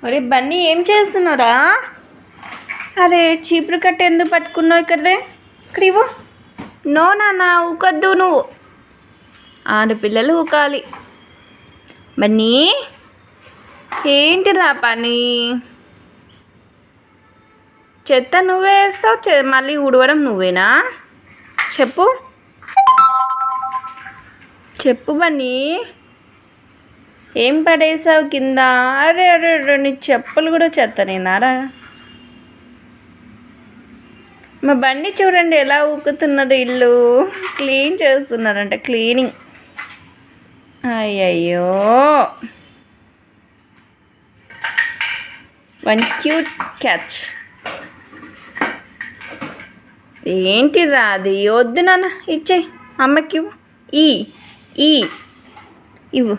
ఒరే బన్నీ ఏం చేస్తున్నావురా? అరే చీపురు కట్ట ఎందుకు పట్టుకున్నావు? ఇక్కడ ఇవ్వు. నో నాన్న ఊకొద్దు, నువ్వు ఆడపిల్లలు ఊకాలి. బన్నీ ఏంటిరా పని? చెత్త నువ్వే వేస్తావు, మళ్ళీ ఊడవడం నువ్వేనా? చెప్పు చెప్పు బన్నీ, ఏం పడేసావు కింద? అరే అరే అరే, నీ చెప్పులు కూడా చెత్తనేనారా? మా బండి చూడండి ఎలా ఊకుతున్నారు. ఇల్లు క్లీన్ చేస్తున్నారంట, క్లీనింగ్. అయ్యయ్యో, వన్ క్యూట్ క్యాచ్. ఏంటిరా అది? వద్దు నాన్న, ఇచ్చేయి అమ్మకి. ఇవ్వు, ఇవ్వు.